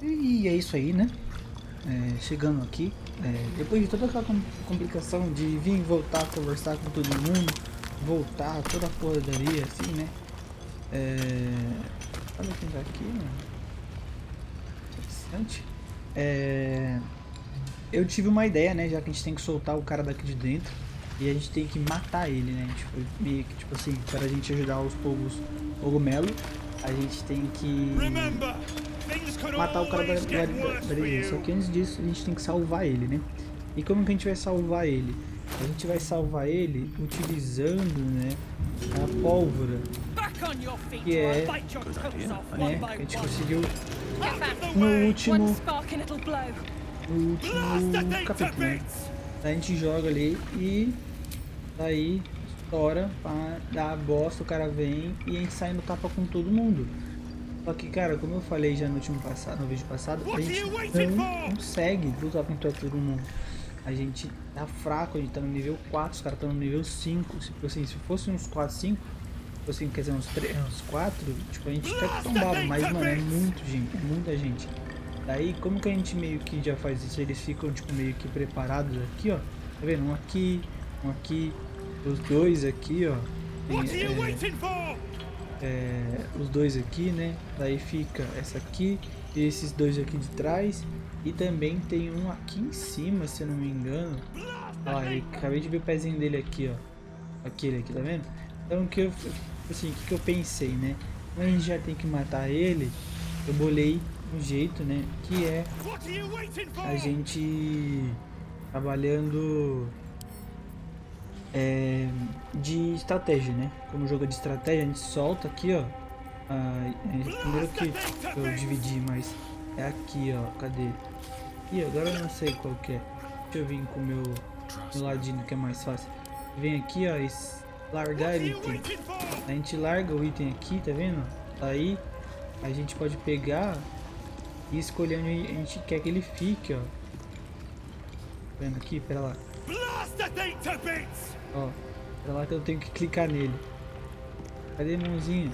E é isso aí, né? Chegando aqui, depois de toda aquela complicação de vir voltar a conversar com todo mundo, voltar toda a porraria assim, né? Olha quem tá aqui, mano. Interessante. Eu tive uma ideia, né? Já que a gente tem que soltar o cara daqui de dentro e a gente tem que matar ele, né? Tipo, meio que, tipo assim, para a gente ajudar os povos cogumelo, a gente tem que matar o cara da ilha. Só que antes disso, a gente tem que salvar ele, né? E como que a gente vai salvar ele? A gente vai salvar ele utilizando, né, a pólvora, que é, né, que a gente conseguiu no último capítulo, né? Daí a gente joga ali e daí estoura pra dar a bosta, o cara vem e a gente sai no tapa com todo mundo. Só que, cara, como eu falei já no vídeo passado, a gente não consegue lutar contra todo mundo. A gente tá fraco, a gente tá no nível 4, os caras estão no nível 5. Tipo assim, se fosse uns 4, 5, tipo assim, quer dizer, uns 3, uns 4, tipo, a gente até que tombava, mas, mano, é muito gente, é muita gente. Daí, como que a gente meio que já faz isso? Eles ficam, tipo, meio que preparados aqui, ó. Tá vendo? Um aqui, os dois aqui, ó. Os dois aqui, né? Daí fica essa aqui e esses dois aqui de trás. E também tem um aqui em cima, se eu não me engano. Ó, acabei de ver o pezinho dele aqui, ó. Aquele aqui, tá vendo? Então, o que eu pensei, né? Como a gente já tem que matar ele, eu bolei um jeito, né? Que é a gente trabalhando de estratégia, né? Como jogo de estratégia, a gente solta aqui, ó. Primeiro que eu dividi, mas é aqui, ó. Cadê? Ih, agora eu não sei qual que é. Deixa eu vir com o meu ladinho que é mais fácil. Vem aqui, ó, e largar item. A gente larga o item aqui, tá vendo? Aí a gente pode pegar e escolher onde a gente quer que ele fique, ó. Tá vendo aqui? Pera lá. Ó, pera lá que eu tenho que clicar nele. Cadê a mãozinha?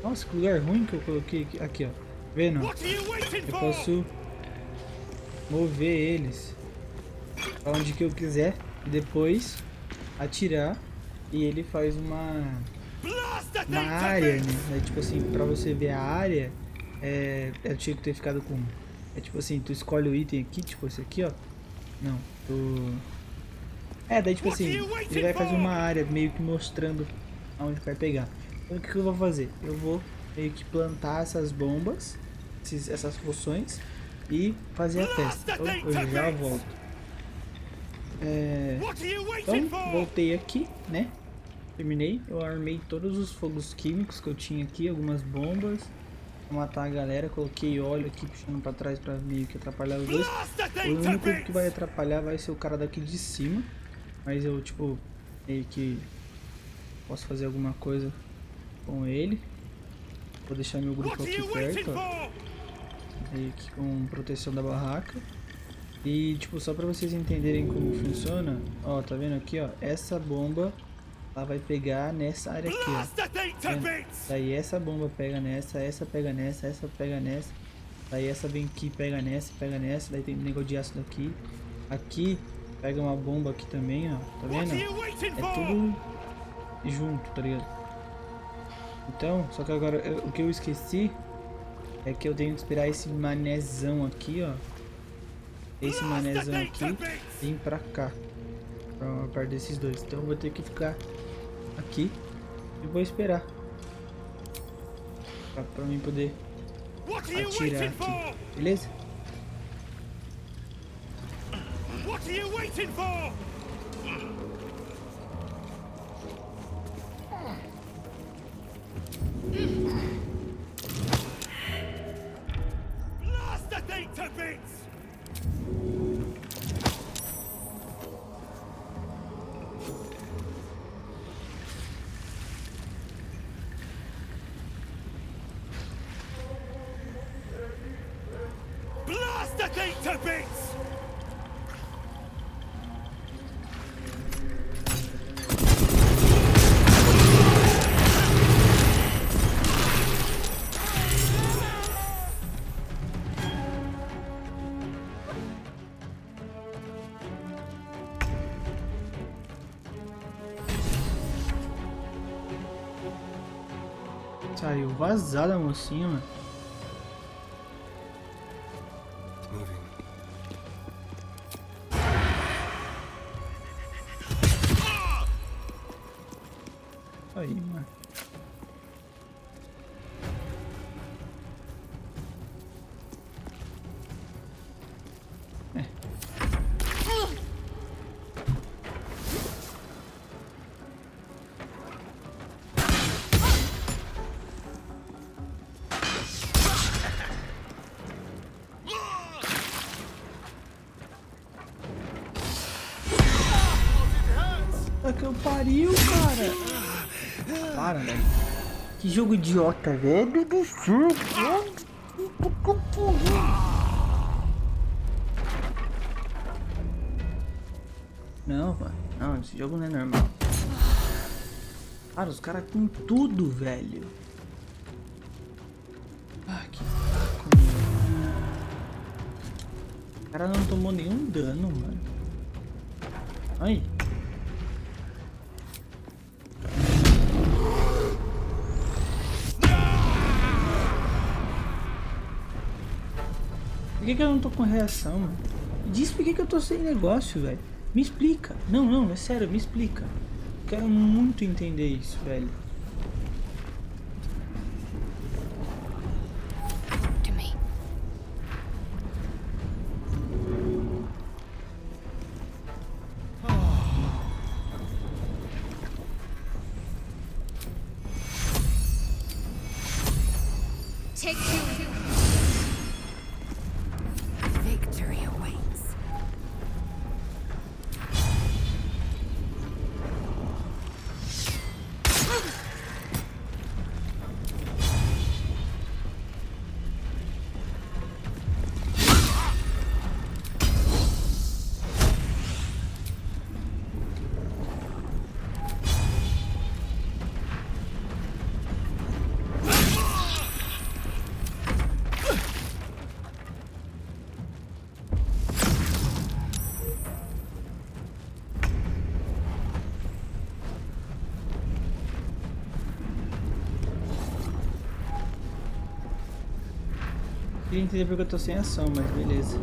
Nossa, que lugar ruim que eu coloquei aqui, ó. Vendo? Eu posso mover eles pra onde que eu quiser e depois atirar e ele faz uma área, né? É tipo assim, pra você ver a área, eu tinha que ter ficado com... É tipo assim, tu escolhe o item aqui, tipo esse aqui, ó. Não, daí tipo assim, ele vai fazer uma área meio que mostrando aonde vai pegar. Então o que eu vou fazer? Eu vou meio que plantar essas bombas, essas poções e fazer a festa. Então eu já volto. Então voltei aqui, né? Terminei, eu armei todos os fogos químicos que eu tinha aqui, algumas bombas pra matar a galera, coloquei óleo aqui puxando pra trás pra meio que atrapalhar os dois. O único que vai atrapalhar vai ser o cara daqui de cima, mas eu tipo meio que posso fazer alguma coisa com ele. Vou deixar meu grupo aqui perto, ó, meio que com proteção da barraca. E tipo, só pra vocês entenderem como funciona, ó, tá vendo aqui, ó, essa bomba ela vai pegar nessa área aqui, ó. Daí essa bomba pega nessa, essa pega nessa, essa pega nessa. Daí essa vem aqui, pega nessa, daí tem negócio de ácido aqui. Aqui pega uma bomba aqui também, ó, tá vendo? É tudo junto, tá ligado? Então, só que agora o que eu esqueci é que eu tenho que esperar esse manézão aqui, ó. Esse manézão aqui vir pra cá, pra perto desses dois. Então eu vou ter que ficar aqui e vou esperar pra mim poder atirar aqui, beleza? What are you waiting for? Blast the thing to bits! Blast the thing to bits! pariu. Vazada a mocinha, mano. Aí, mano. Que eu pariu, cara. Para, velho. Que jogo idiota, velho do céu. Não, mano. Não, esse jogo não é normal. Cara, os caras com tudo, velho. Ah, que saco, mano. O cara não tomou nenhum dano, mano. Ai. Por que eu não tô com reação, mano? Diz por que eu tô sem negócio, velho. Me explica. Não, é sério, me explica. Quero muito entender isso, velho. Victory awaits. Queria entender porque eu tô sem ação, mas beleza.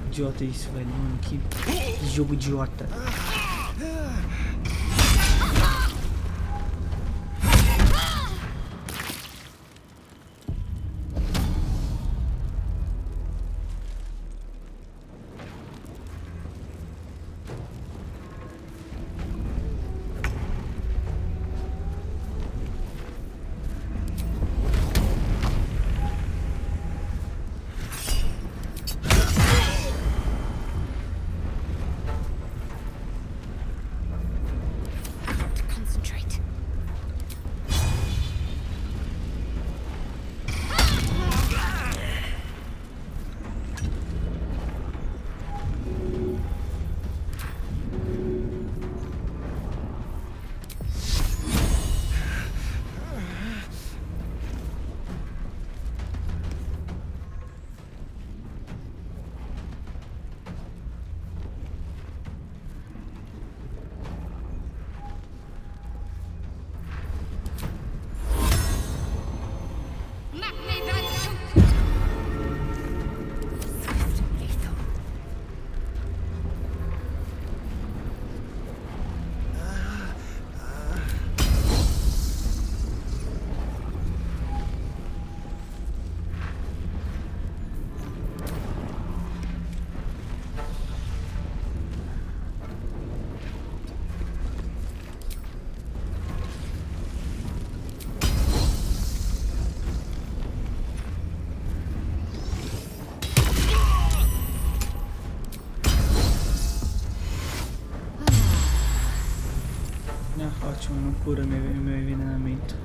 Idiota isso, velho, mano, que jogo idiota. Ótimo, não cura meu envenenamento.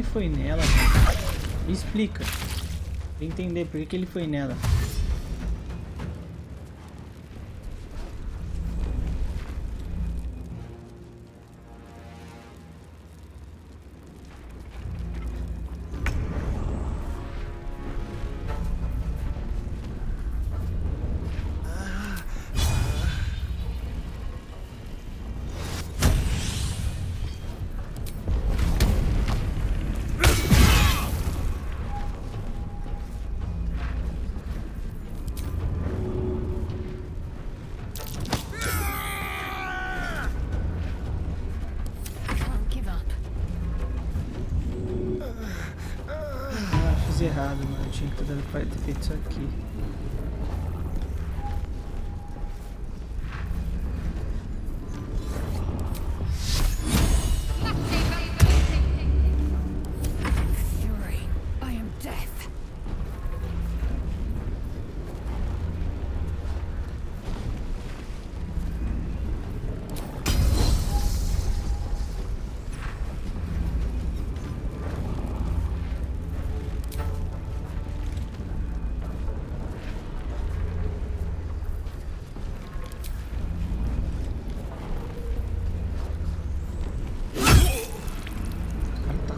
ele foi nela, mano? Me explica. Pra entender por que ele foi nela. Errado, mano. Eu tinha que ter feito isso aqui.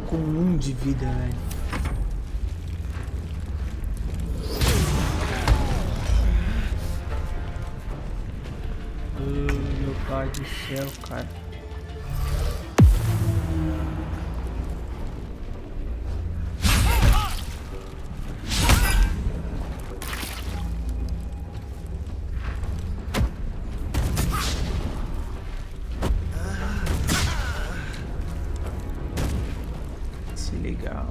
Com 1 de vida, velho. Meu pai do céu, cara. Legal.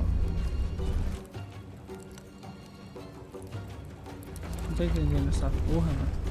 Não tô entendendo essa porra, mano.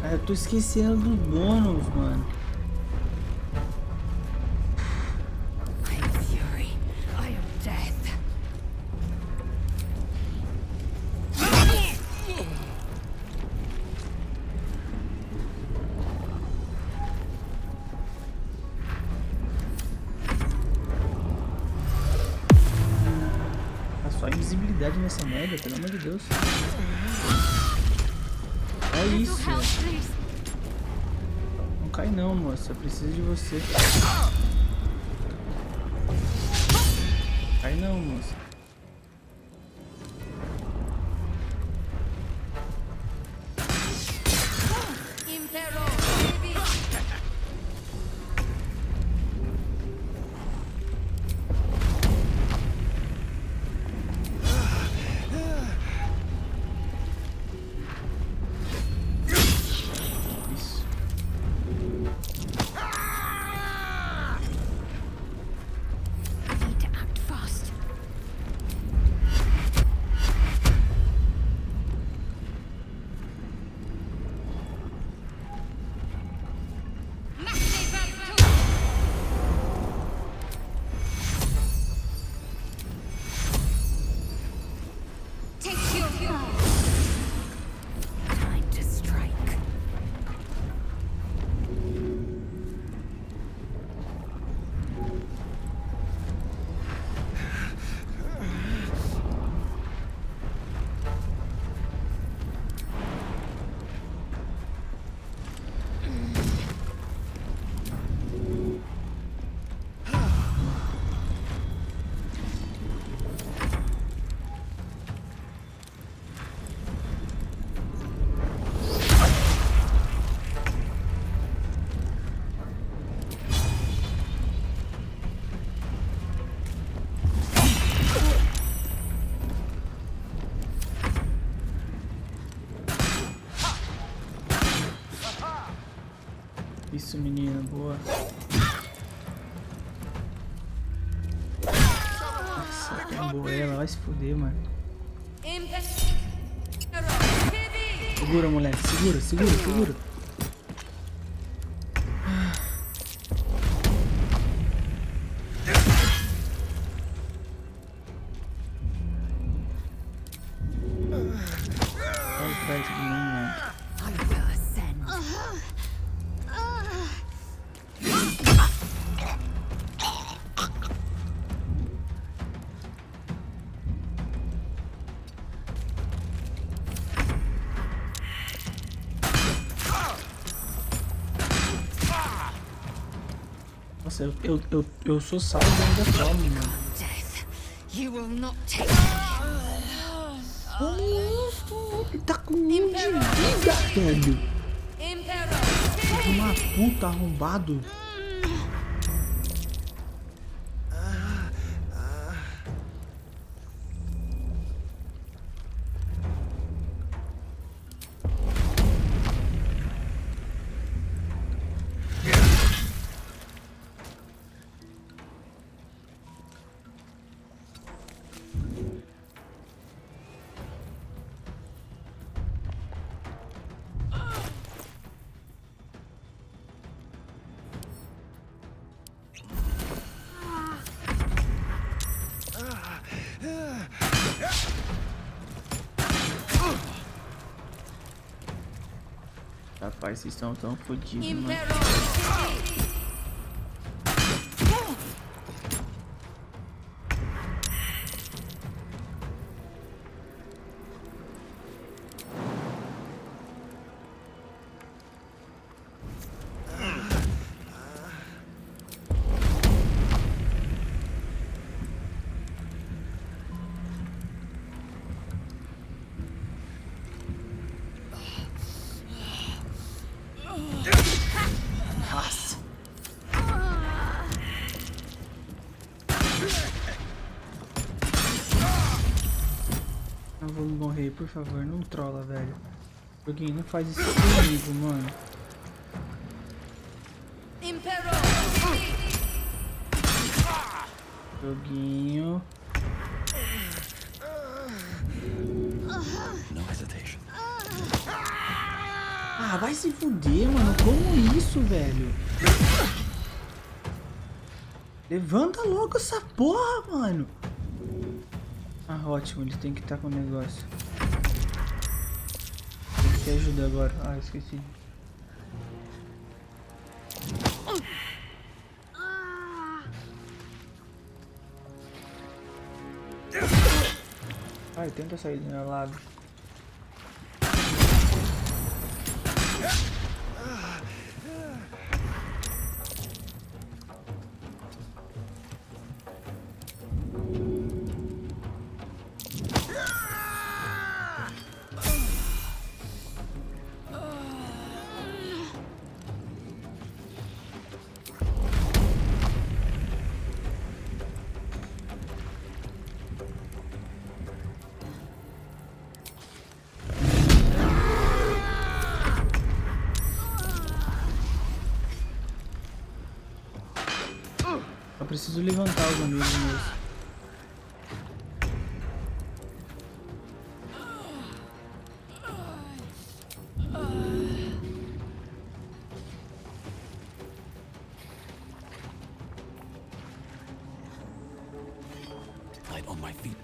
Eu tô esquecendo do bônus, mano. Tá só invisibilidade nessa merda, pelo amor de Deus. É isso. Não cai não, moça. Eu preciso de você. Cai não, moça. Isso, menina, boa. Nossa, tombou ela, vai se fuder, mano. Segura, moleque, segura, segura, segura. Olha atrás de mim, mano. Nossa, eu sou salvo ainda fome, mano. Ele tá com um de vida, velho. Uma puta arrombado. Rapaz, vocês estão tão fodidos, mano. Nossa. Não vou morrer, por favor, não trola, velho. Joguinho, não faz isso comigo, mano. Joguinho. Ah, vai se fuder, mano. Como isso, velho? Levanta logo essa porra, mano. Ah, ótimo. Ele tem que estar com o negócio. Tem que ter ajuda agora. Ah, esqueci. Vai, tenta sair do meu lado. Eu preciso levantar os amigos meus. On my feet.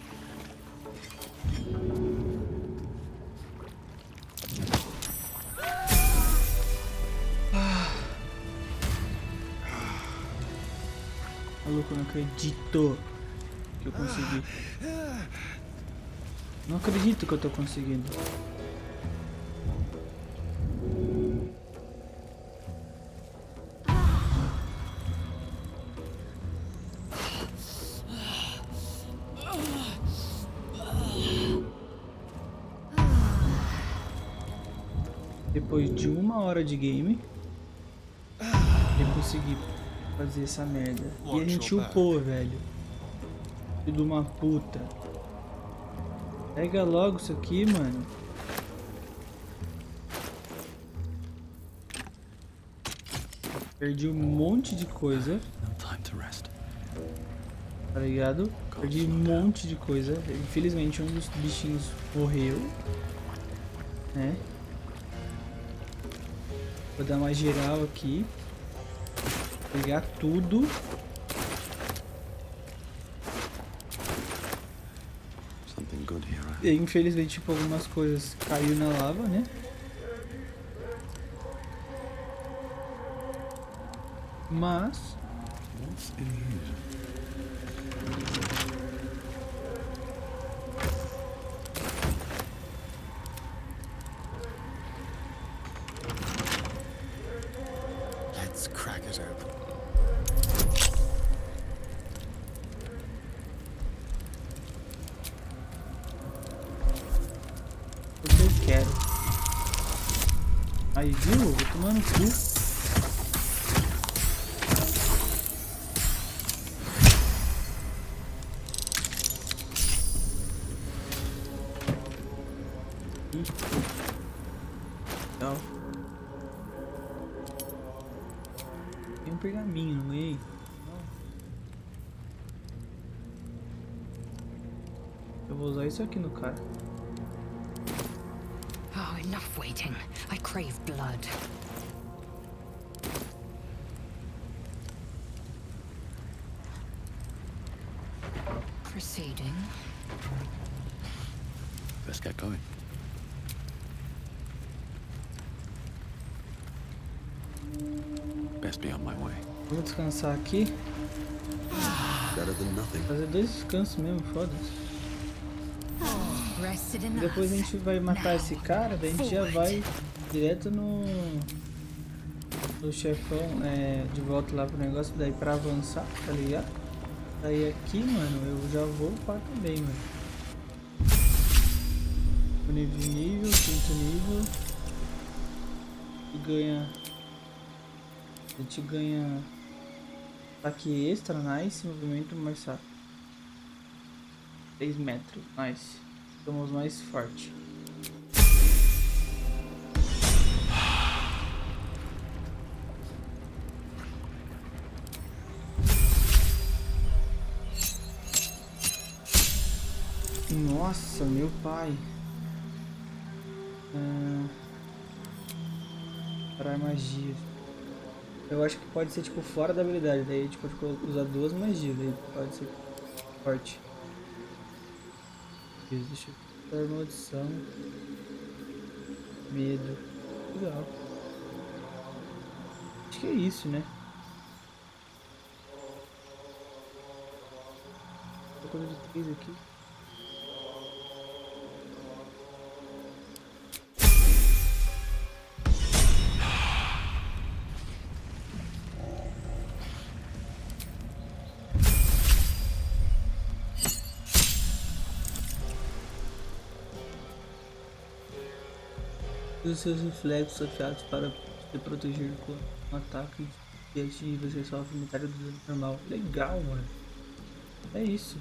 Maluco, eu não acredito que eu consegui. Não acredito que eu tô conseguindo. Depois de 1 hora de game, eu consegui fazer essa merda. E a gente upou, velho. Filho de uma puta. Pega logo isso aqui, mano. Perdi um monte de coisa. Tá ligado? Perdi um monte de coisa. Infelizmente um dos bichinhos morreu, né? Vou dar uma geral aqui. Pegar tudo. E infelizmente, tipo, algumas coisas caiu na lava, né? Mas Let's crack it open. o que eu quero. Aí, viu? Vou tomar no cu. Não. Tem um pergaminho, não ganhei. Eu vou usar isso aqui no cara. Oh, enough waiting. I crave blood. Proceeding. Let's get going. Best be on my way. Vou descansar aqui. Better than nothing. Fazer 2 descansos mesmo, foda-se. Rested enough. Depois a gente vai matar esse cara, daí a gente já vai direto no chefão, de volta lá pro negócio, daí pra avançar, tá ligado? Daí aqui, mano, eu já vou upar também, mano. Nível, 5º nível. E ganha... A gente ganha ataque extra, nice, movimento mais rápido. 3 metros, nice. Somos mais fortes. Nossa, meu pai. Parar magia. Eu acho que pode ser tipo fora da habilidade. Daí a gente pode usar 2 magias. Daí pode ser forte. Deixa eu ver. Maldição. Medo. Legal. Acho que é isso, né? Tô coisa de 3 aqui. Use seus reflexos afiados para se proteger com um ataque e atingir você sofre metade do dano normal. Legal, mano. É isso.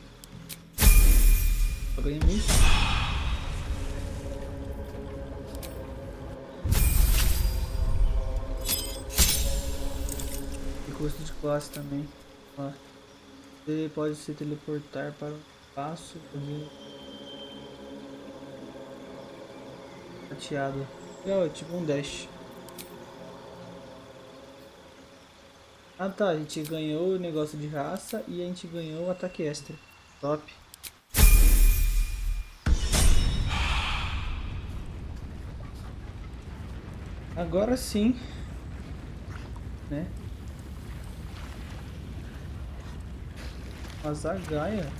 Só ganhamos isso. E custo de classe também. Ó. Ele pode se teleportar para um espaço prateado. É tipo um dash. Ah tá, a gente ganhou o negócio de raça e a gente ganhou o ataque extra. Top. Agora sim, né? Uma zagaia.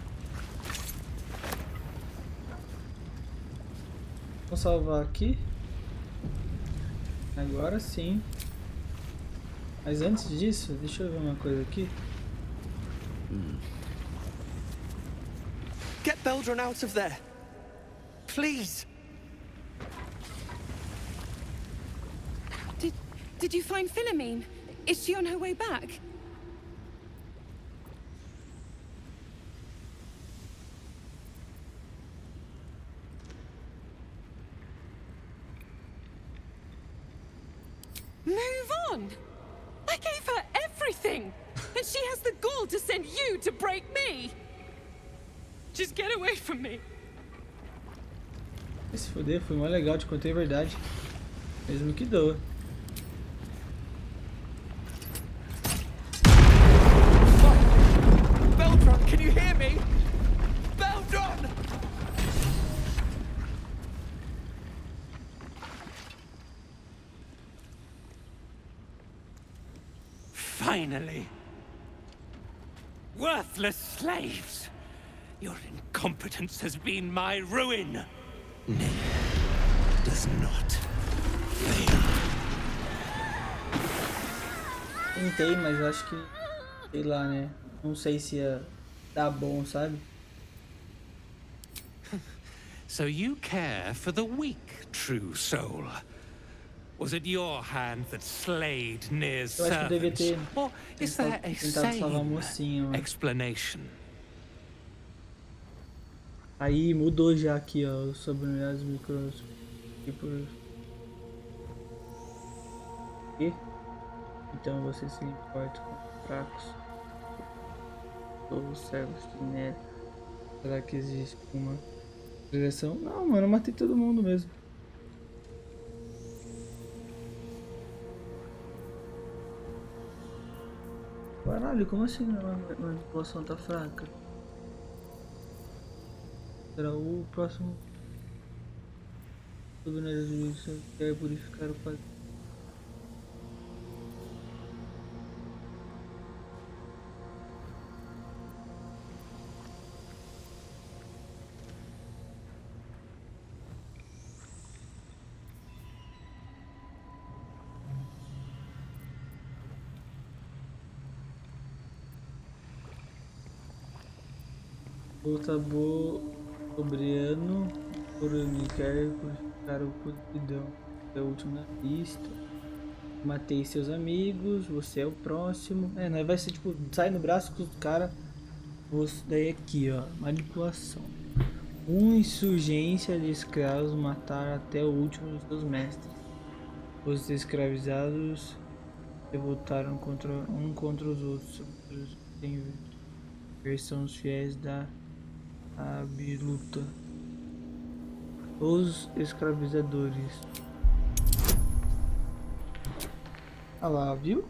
Vou salvar aqui. Agora sim. Mas antes disso, deixa eu ver uma coisa aqui. Get Baldur out of there. Please. Did you find Philomene? Is she on her way back? Move on! I gave her everything, and she has the gall to send you to break me. Just get away from me. Se fuder, foi mó legal, te contei a verdade. Mesmo que doa. Baldur, can you hear me? Baldur! Finally. Worthless slaves. Your incompetence has been my ruin. Does not fail. Tentei, mas eu acho que... Sei lá, né? Não sei se ia dar bom, sabe? So you care for the weak, true soul? Was it your hand that slayed Nir's Eu acho que eu devia servants? ter Or is there a tentado salvar a mocinha, sane mano. explanation? Aí mudou já aqui, ó, os sobrenome micros. Tipo... E? Então você se importa com fracos. Todos os servos de Ner. Será que existe uma direção? Não, mano, eu matei todo mundo mesmo. Caralho, como assim a manipulação tá fraca? Será o próximo soberano juízo quer purificar o pai. O tabu soberano por me quer purificar o podridão. É o último na lista. Matei seus amigos, você é o próximo. É, nós vai ser tipo, sai no braço com os caras. Daí aqui, ó, manipulação. Insurgência de escravos matar até o último dos seus mestres. Os escravizados revoltaram contra os outros. Tem versão os fiéis da Abiluta. Os escravizadores. Ah lá, viu?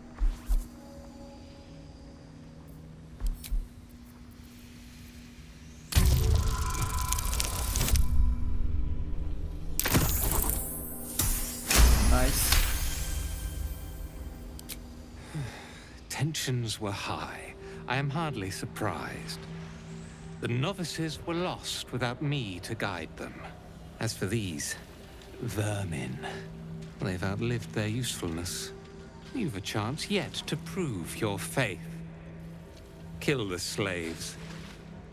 Nice. Tensions were high. I am hardly surprised. The novices were lost without me to guide them. As for these vermin, they've outlived their usefulness. You've a chance yet to prove your faith. Kill the slaves,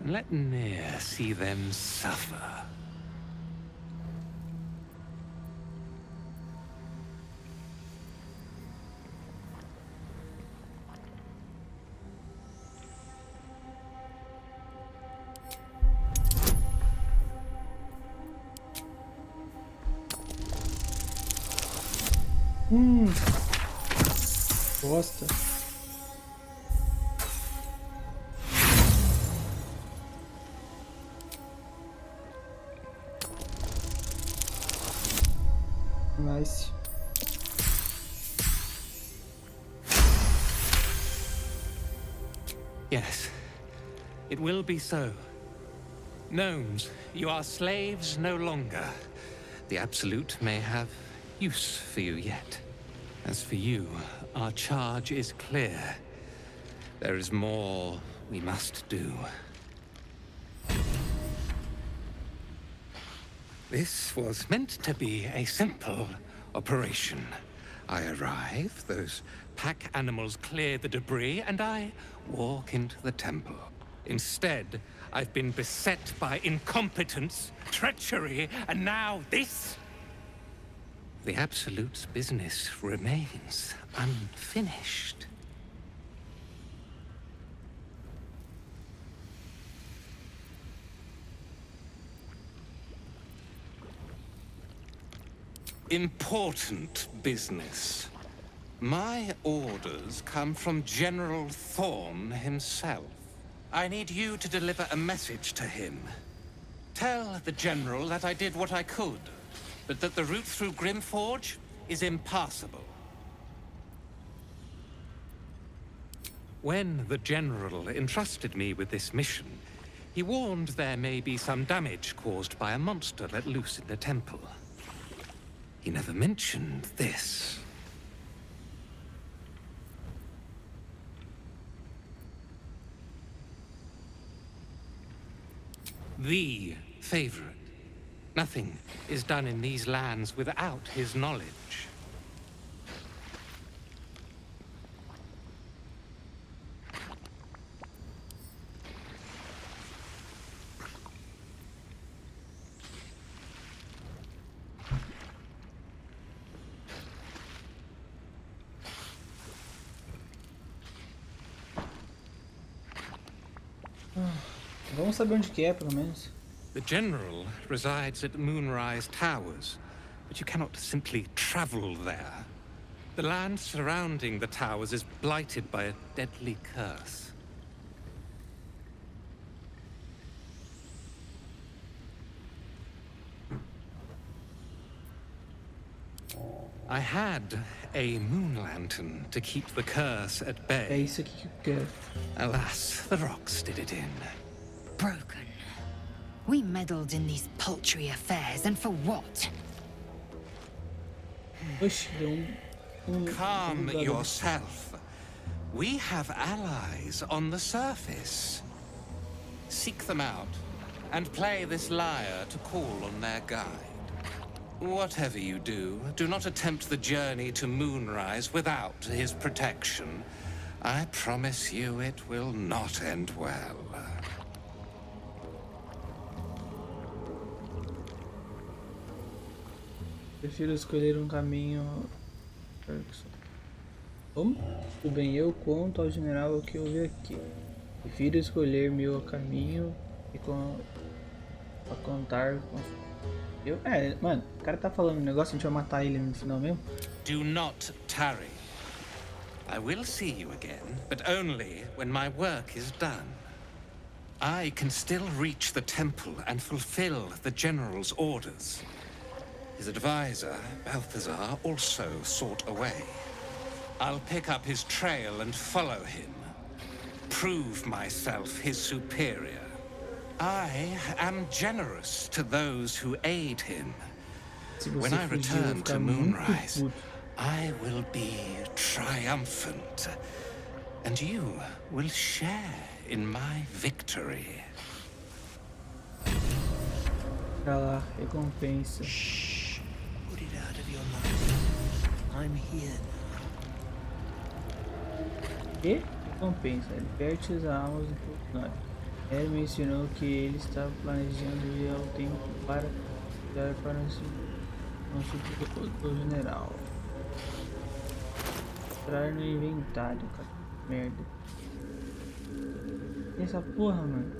and let Nir see them suffer. Bosta. Nice. Yes, it will be so. Gnomes, you are slaves no longer. The Absolute may have use for you yet. As for you, our charge is clear. There is more we must do. This was meant to be a simple operation. I arrive, those pack animals clear the debris, and I walk into the temple. Instead, I've been beset by incompetence, treachery, and now this? The Absolute's business remains unfinished. Important business. My orders come from General Thorn himself. I need you to deliver a message to him. Tell the General that I did what I could, but that the route through Grimforge is impassable. When the General entrusted me with this mission, he warned there may be some damage caused by a monster let loose in the temple. He never mentioned this. The favorite. Nothing is done in these lands without his knowledge. Vamos saber onde que é, pelo menos. The General resides at Moonrise Towers, but you cannot simply travel there. The land surrounding the towers is blighted by a deadly curse. I had a moon lantern to keep the curse at É bay. isso aqui que eu quero. Alas, the rocks did it in. Broken. We meddled in these paltry affairs, and for what? Oxi, deu Calm bugado. yourself. We have allies on the surface. Seek them out, and play this lyre to call on their guide. Whatever you do, do not attempt the journey to Moonrise without his protection. I promise you it will not end well. Prefiro escolher um caminho. Como? Tudo bem, eu conto ao general o que eu vi aqui. Prefiro escolher meu caminho e pra contar com. Mano, o cara tá falando um negócio, a gente vai matar ele no final mesmo? Do not tarry. I will see you again, but only when my work is done. I can still reach the temple and fulfill the General's orders. His advisor, Balthazar, also sought a way. I'll pick up his trail and follow him. Prove myself his superior. I am generous to those who aid him. Se você When I fugir, eu vou return ficar to muito Moonrise, puto. I will be triumphant, and you will share in my victory. Pra lá, recompensa. Put it out of your mind. I'm here now. E recompensa. Liberte as almas do funcionário. Ele mencionou que ele estava planejando ir ao templo para dar para o general. Entrar no inventário, cara. Merda. E essa porra, mano.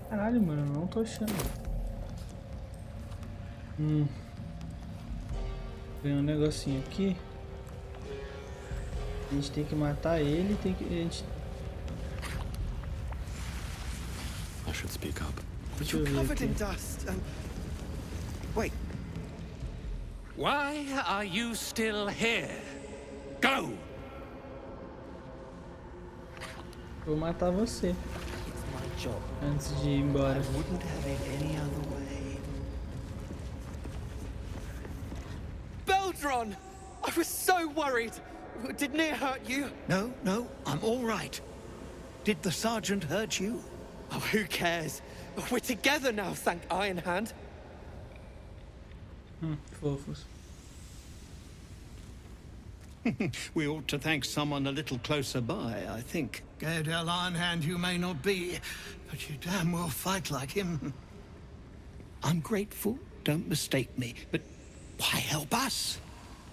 Caralho, mano, eu não tô achando. Tem um negocinho aqui. A gente tem que matar ele, tem que. A gente... I should speak up. Deixa eu ver Covered aqui. in dust and... Wait, Why are you still here? Go! Vou matar você it's my job. antes de ir embora. I wouldn't have it any other way. Beldron! I was so worried! Didn't it hurt you? No, no, I'm all right. Did the sergeant hurt you? Oh, who cares? We're together now, thank Iron Hand. Fofos. We ought to thank someone a little closer by, I think. Gaedel Ironhand you may not be, but you damn well fight like him. I'm grateful, don't mistake me, but why help us?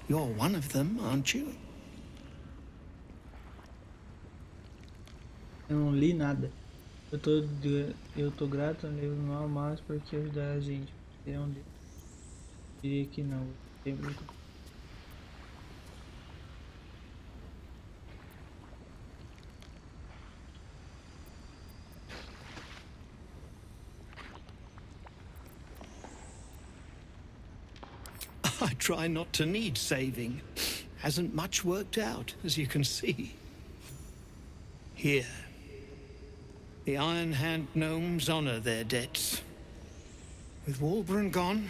You're one of them, aren't you? Eu não li nada. Eu tô grato ao livro mal mais porque ajudar a gente. É onde diria que não. Tem muito. I try not to need saving. Hasn't much worked out, as you can see. Here. The Iron Hand gnomes honor their debts. With Walburn gone,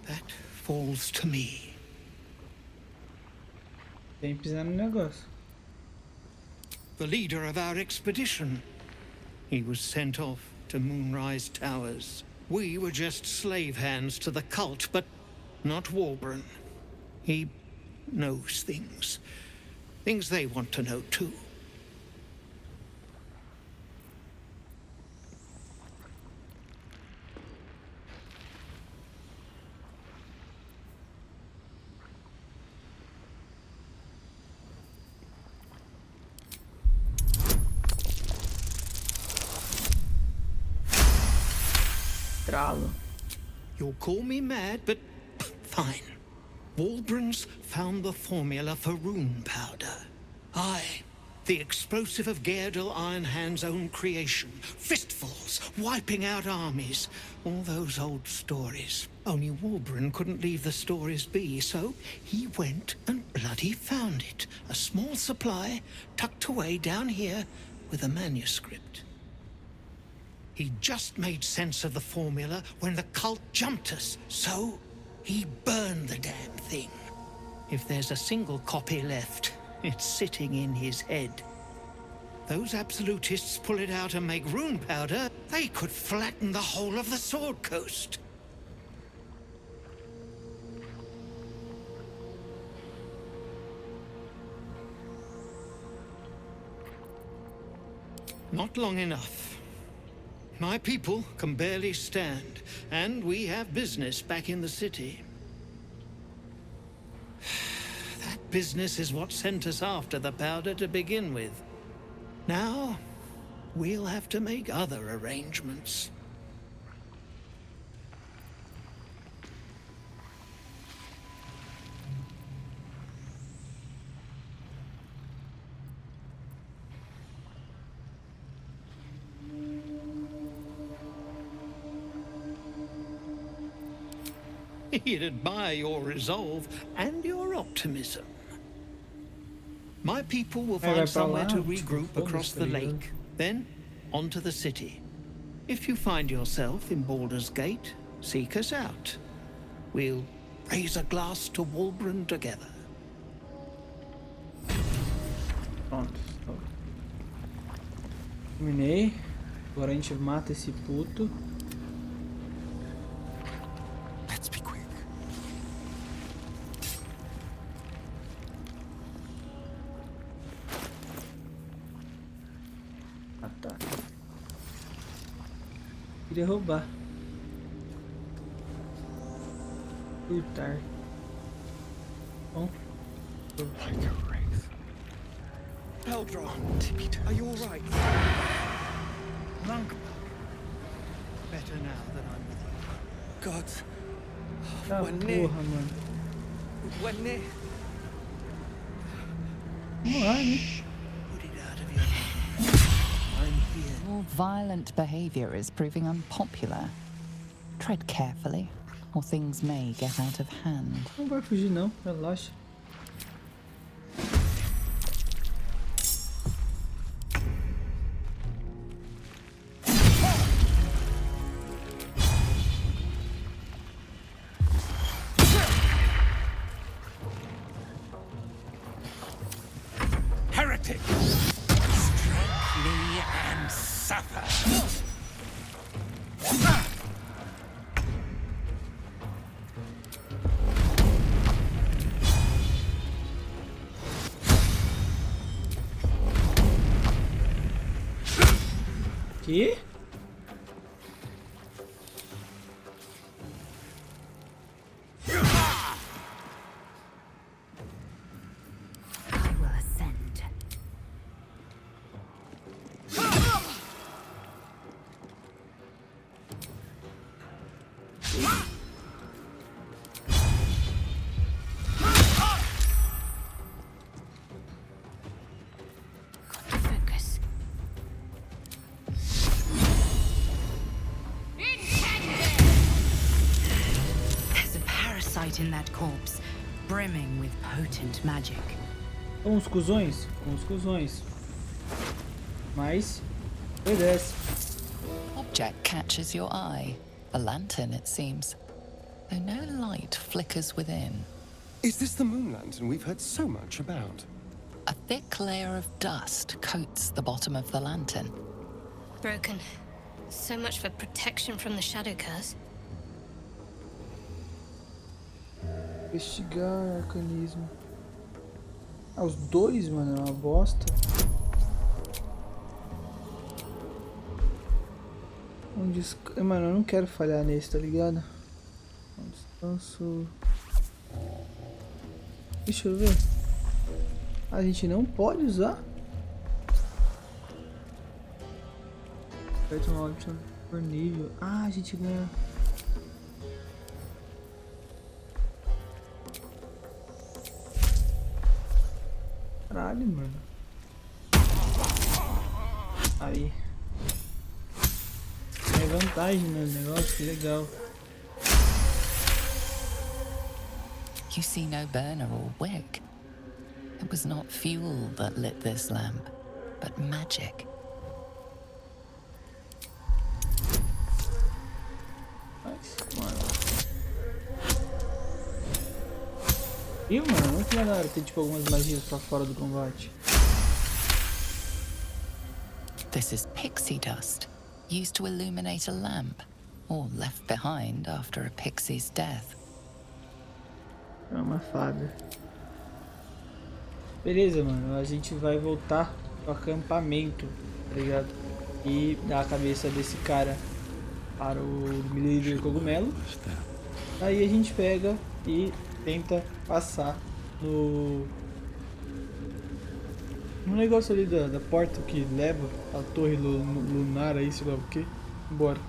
that falls to me. Tem que pisar no negócio. The leader of our expedition. He was sent off to Moonrise Towers. We were just slave hands to the cult, but not Walburn. He knows things. Things they want to know too. Tralo. You'll call me mad, but fine. Walbrun's found the formula for rune powder. Aye, the explosive of Gaedel Ironhand's own creation. Fistfuls, wiping out armies. All those old stories. Only Walbrun couldn't leave the stories be, so he went and bloody found it. A small supply, tucked away down here with a manuscript. He just made sense of the formula when the cult jumped us, so he burned the damn thing. If there's a single copy left, it's sitting in his head. Those absolutists pull it out and make rune powder, they could flatten the whole of the Sword Coast. Not long enough. My people can barely stand, and we have business back in the city. That business is what sent us after the powder to begin with. Now, we'll have to make other arrangements. He'd admire your resolve and your optimism. My people will find somewhere to regroup across the lake, then onto the city. If you find yourself in Baldur's Gate, seek us out. We'll raise a glass to Walburn together. Pronto. Terminei. Agora a gente mata esse puto. Let's be quick. Ah, tá. Queria roubar. Furtar. Bom. Like a wraith. Baldur, are you all right? Monk. Better now that I'm with you. God. Ah, We're near. porra, mano. We're near. Vamos lá, né? Put it out of your mind. I'm here. Your violent behavior is proving unpopular. Tread carefully, or things may get out of hand. Não vai fugir não, relaxa. Heretic! Strike me and suffer! Que? I will ascend. Focus. There's a parasite in that corpse, brimming with potent magic. Uns cuzões? Uns cuzões. Mas, obedece. Object catches your eye. A lantern, it seems. Though no light flickers within. Is this the moon lantern we've heard so much about? A thick layer of dust coats the bottom of the lantern. Broken. So much for protection from the shadow curse. Investigar arcanismo. Ah, os dois, mano, é uma bosta. Mano, eu não quero falhar nesse, tá ligado? Descanso. Deixa eu ver. A gente não pode usar? Aperta uma opção por nível. Ah, a gente ganha. Caralho, mano. Aí. É vantagem no negócio, que legal. You see no burner or wick. It was not fuel that lit this lamp, but magic. Mas, mano. Ih, mano, muito legal ter tipo algumas magias pra fora do combate. This is pixie dust, used to illuminate a lamp, or left behind after a pixie's death. É uma fada. Beleza, mano. A gente vai voltar pro acampamento, tá ligado? E dar a cabeça desse cara para o líder cogumelo. Aí a gente pega e tenta passar no negócio ali da porta que leva a torre lunar aí, sei lá o que. Bora.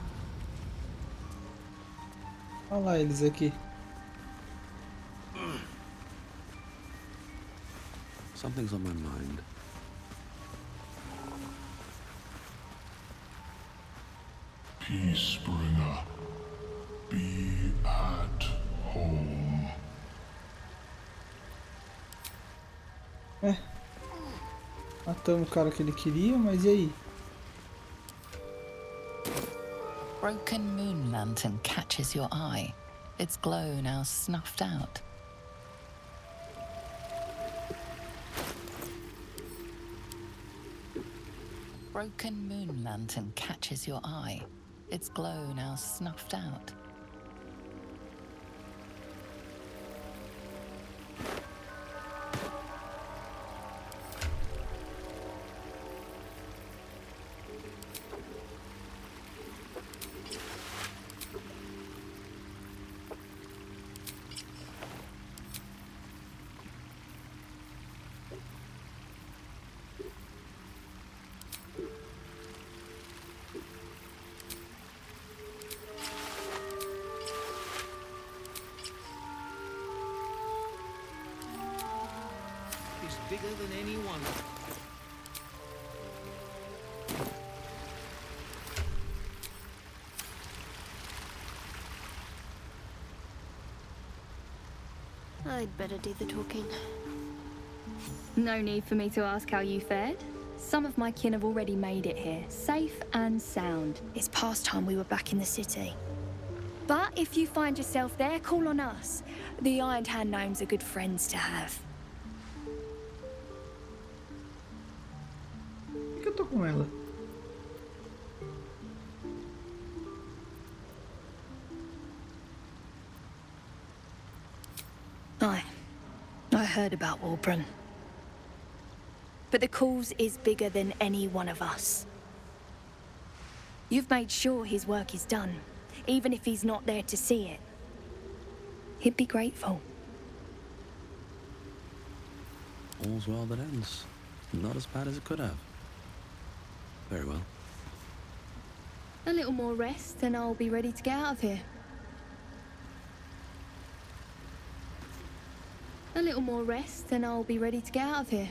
Olha lá eles aqui. Something's on my mind. Peacebringer, be at home. Matamos o cara que ele queria, mas e aí? Broken moon lantern catches your eye. Its glow now snuffed out. Broken moon lantern catches your eye. Its glow now snuffed out. It's bigger than anyone. I'd better do the talking. No need for me to ask how you fared. Some of my kin have already made it here, safe and sound. It's past time we were back in the city. But if you find yourself there, call on us. The Iron Hand gnomes are good friends to have. Por que eu tô com ela? I heard about Walbrun. But the cause is bigger than any one of us. You've made sure his work is done, even if he's not there to see it. He'd be grateful. All's well that ends. Not as bad as it could have. Very well. A little more rest and I'll be ready to get out of here. A little more rest and I'll be ready to get out of here.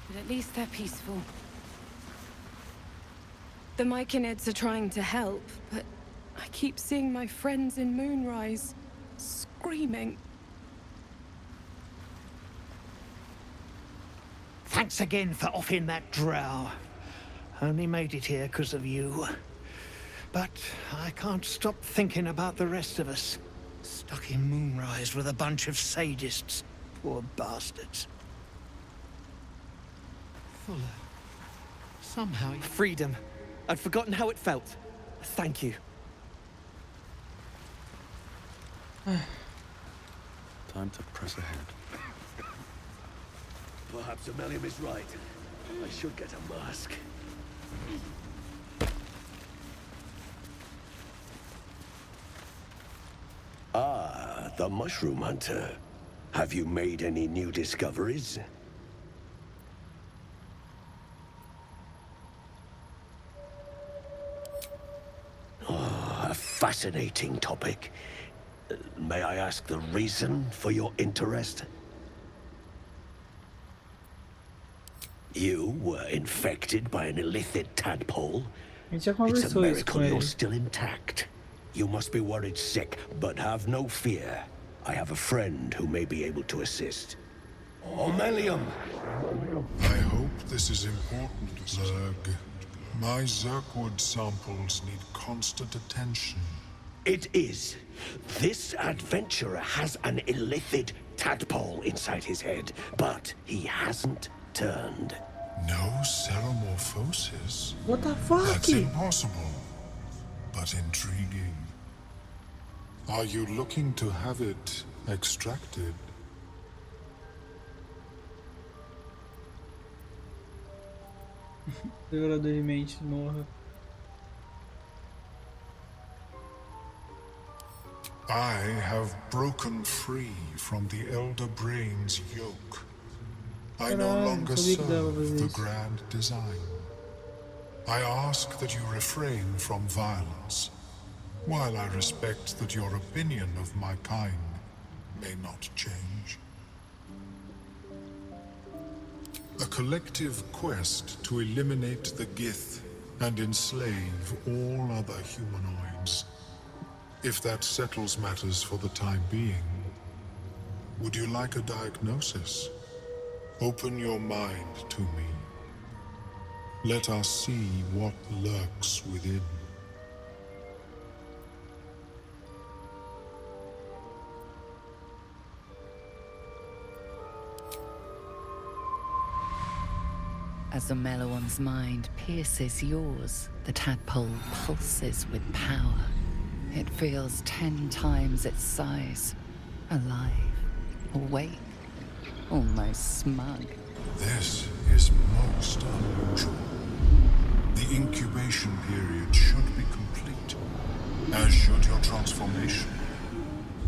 But at least they're peaceful. The Myconids are trying to help, but I keep seeing my friends in Moonrise screaming. Thanks again for offing that drow. Only made it here because of you. But I can't stop thinking about the rest of us. Stuck in Moonrise with a bunch of sadists. Poor bastards. Fuller. Somehow you... Freedom. I'd forgotten how it felt. Thank you. Time to press ahead. Perhaps Amelia is right. I should get a mask. Ah, the Mushroom Hunter. Have you made any new discoveries? Oh, a fascinating topic. May I ask the reason for your interest? You were infected by an illithid tadpole. A gente já It's a conversou isso com miracle you're ele. still intact. You must be worried sick, but have no fear. I have a friend who may be able to assist. Omelium! I hope this is important, Zerg. My Zerkwood samples need constant attention. It is. This adventurer has an illithid tadpole inside his head, but he hasn't turned. No ceremorphosis? What the fuck? That's impossible, but intriguing. Are you looking to have it extracted? Devorador de mentes, morra. I have broken free from the Elder Brain's yoke. I no Caralho, longer sabia que dava pra serve fazer the isso. grand design. I ask that you refrain from violence, while I respect that your opinion of my kind may not change. A collective quest to eliminate the Gith and enslave all other humanoids. If that settles matters for the time being, would you like a diagnosis? Open your mind to me. Let us see what lurks within. As the Meloan's mind pierces yours, the tadpole pulses with power. It feels 10 times its size. Alive, awake, almost smug. This is most unusual. The incubation period should be complete, as should your transformation.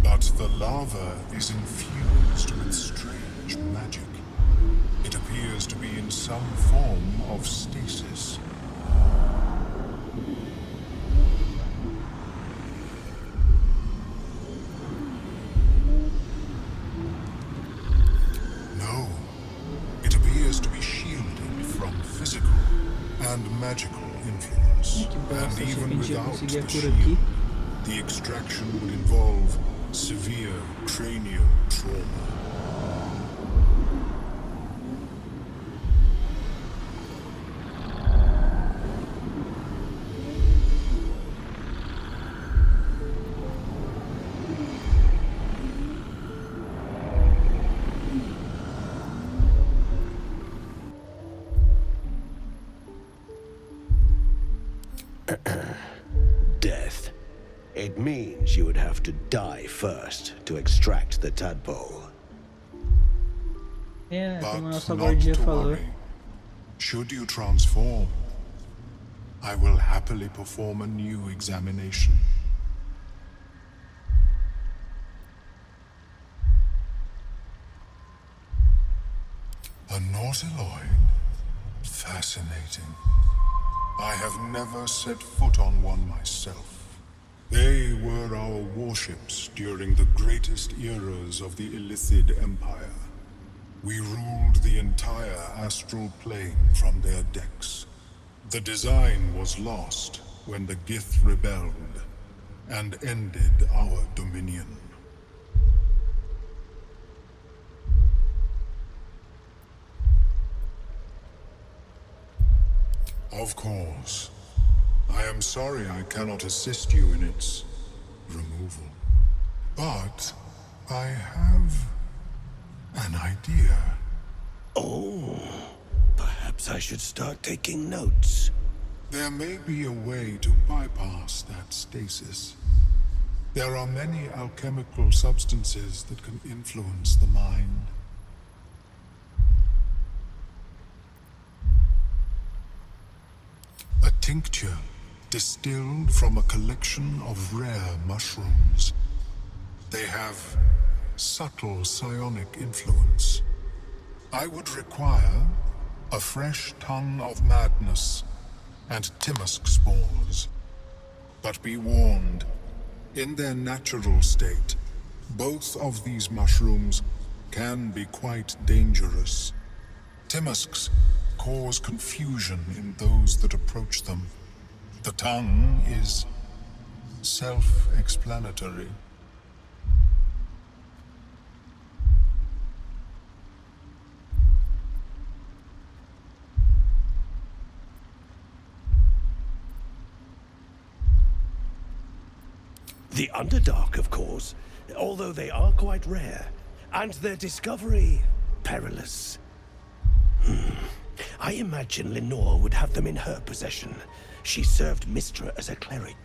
But the larva is infused with strange magic. It appears to be in some form of stasis. No, it appears to be shielded from physical and magical influence. And even without the shield, the extraction would involve severe cranial trauma. Death. It means you would have to die first to extract the tadpole. É, But como a nossa not guardia to falou. worry. Should you transform, I will happily perform a new examination. A nautiloid? Fascinating. I have never set foot on one myself. They were our warships during the greatest eras of the Illithid Empire. We ruled the entire astral plane from their decks. The design was lost when the Gith rebelled and ended our dominion. Of course. I am sorry I cannot assist you in its removal. But I have an idea. Oh, perhaps I should start taking notes. There may be a way to bypass that stasis. There are many alchemical substances that can influence the mind. A tincture distilled from a collection of rare mushrooms. They have subtle psionic influence. I would require a fresh tongue of madness and Timusk spores. But be warned, in their natural state, both of these mushrooms can be quite dangerous. Timusks cause confusion in those that approach them. The tongue is self-explanatory. The Underdark, of course, although they are quite rare, and their discovery perilous. I imagine Lenore would have them in her possession. She served Mystra as a cleric.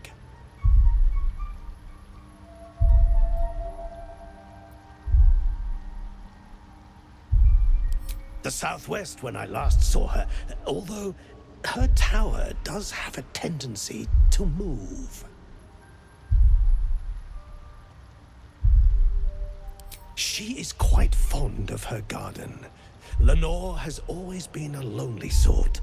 The southwest when I last saw her, although her tower does have a tendency to move. She is quite fond of her garden. Lenore has always been a lonely sort.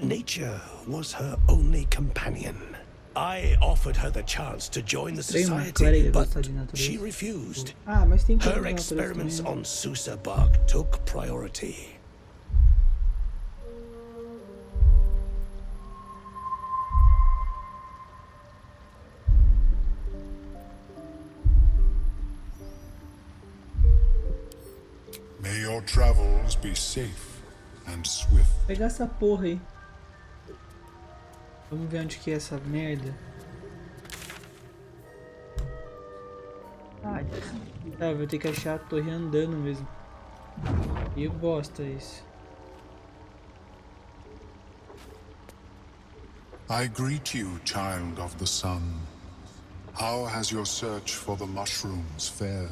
Nature was her only companion. I offered her the chance to join the society, but she refused. Her experiments on Susa bark took priority. May your travels be safe and swift. Pegar essa porra aí. Vamos ver onde que é essa merda. Ai, tá, vou ter que achar a torre andando mesmo. E eu gosto isso. I greet you, child of the sun. How has your search for the mushrooms fared?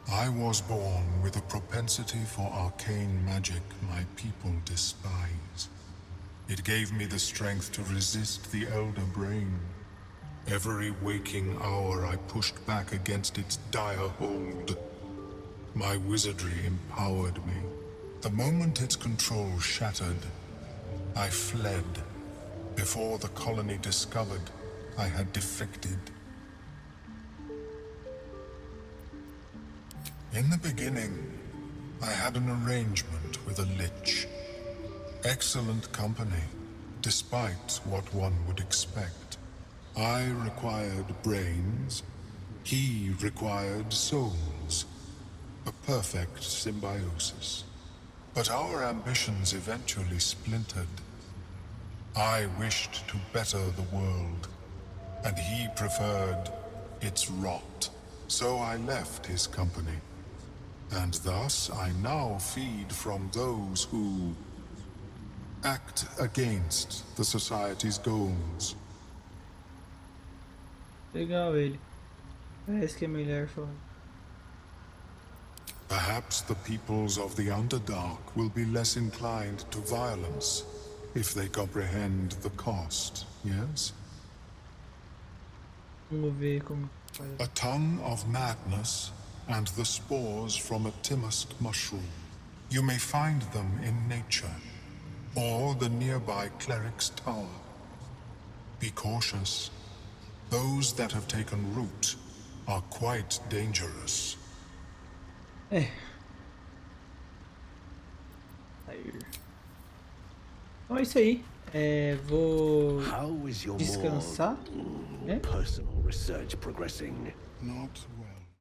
I was born with a propensity for arcane magic my people despise. It gave me the strength to resist the Elder Brain. Every waking hour I pushed back against its dire hold. My wizardry empowered me. The moment its control shattered, I fled. Before the colony discovered I had defected. In the beginning, I had an arrangement with a lich. Excellent company, despite what one would expect. I required brains, he required souls. A perfect symbiosis. But our ambitions eventually splintered. I wished to better the world, and he preferred its rot. So I left his company. And thus I now feed from those who Act against the society's goals. Legal ele. Parece que é melhor fora. Perhaps the peoples of the Underdark will be less inclined to violence if they comprehend the cost, yes? Vamos ver como faz. A tongue of madness and the spores from a Timusk mushroom. You may find them in nature, or the nearby cleric's tower. Be cautious. Those that have taken root are quite dangerous. É. Aí. Então é isso aí. Vou descansar, né? Personal research progressing. Not well.